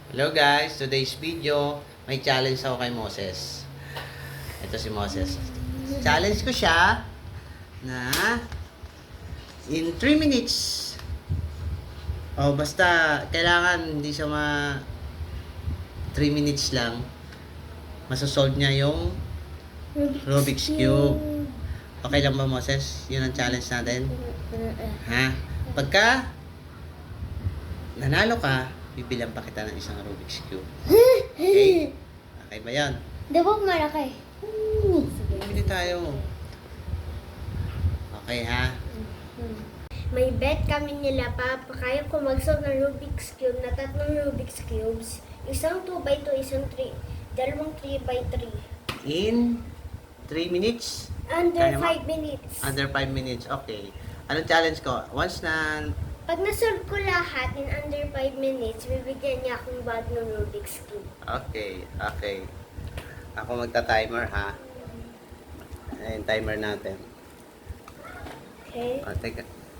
Hello guys, today's video, may challenge ako kay Moses. Ito si Moses. Challenge ko siya na in 3 minutes. Basta kailangan hindi siya 3 minutes lang. Masosolve niya yung Rubik's Cube. Okay lang ba, Moses? Yun ang challenge natin. Ha? Pagka nanalo ka, bibilang pa kita ng isang Rubik's Cube. Okay? Okay ba yan? Di ba malaki? Bili tayo. Okay ha? May bet kami nila Papa. Kaya ko mag-solve ng Rubik's Cube na 3 Rubik's Cubes. Isang 2x2, isang 3. Dalawang 3x3. In 3 minutes? Under Kaya mo? 5 minutes. Under 5 minutes. Okay. Anong challenge ko? Once na... Pag nasolve ko lahat in under 5 minutes, bibigyan niya akong bag ng Rubik's Cube. Okay. Okay. Ako magta-timer ha. Ayan, timer natin. Okay?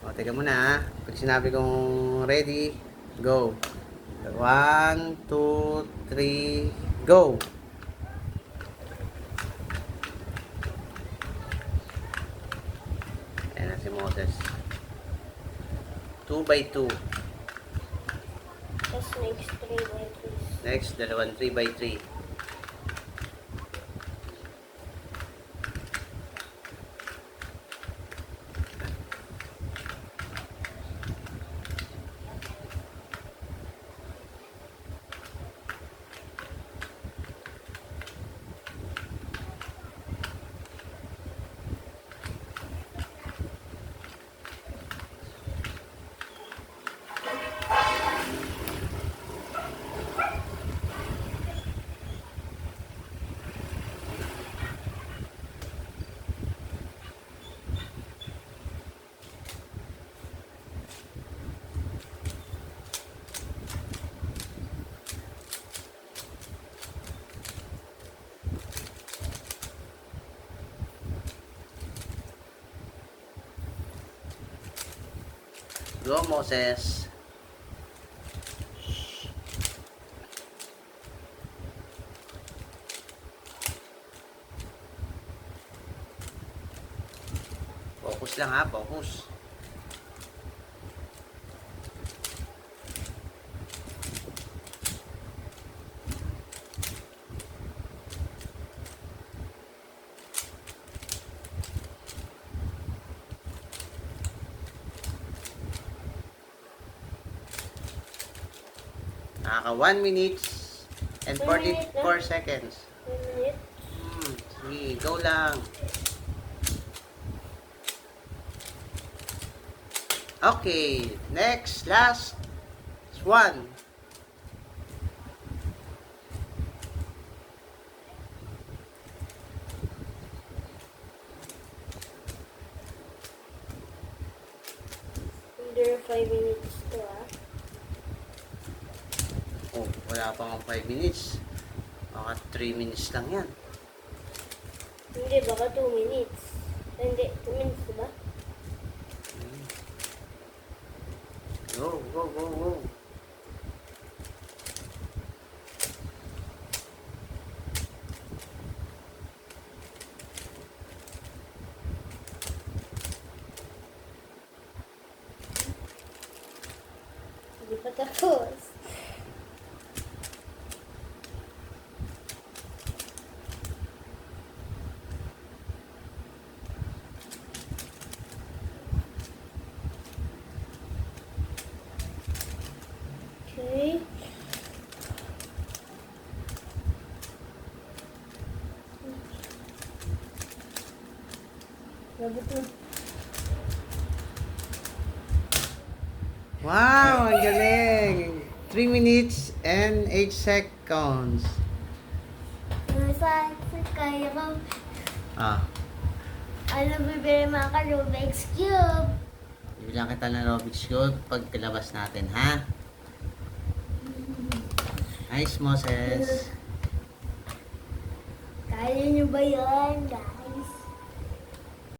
Teka muna ha. Pag sinabi kong ready, go. 1, 2, 3, go! Ayan na si Moses. 2x2. Tapos next 3x3. Next, dalawang 3x3. Go, Moses. Focus lang ha, focus. Naka 1 minutes and 44 seconds. 1 minute. Sige, go lang. Okay, next, last one. Under 5 minutes to Wala pa nga 5 minutes. Baka 3 minutes lang yan. Hindi, baka 2 minutes. Hindi, 2 minutes diba? Go, go, go, go. Hindi pa tapos. Okay. Labot na. Wow, ang galing. 3 minutes and 8 seconds. Sa kaya ko, ano bibili mga ka-Rubik's Cube? Bibilang kita ng Rubik's Cube pagkalabas natin, ha? Nice, Moses. Kaya nyo ba yun, guys?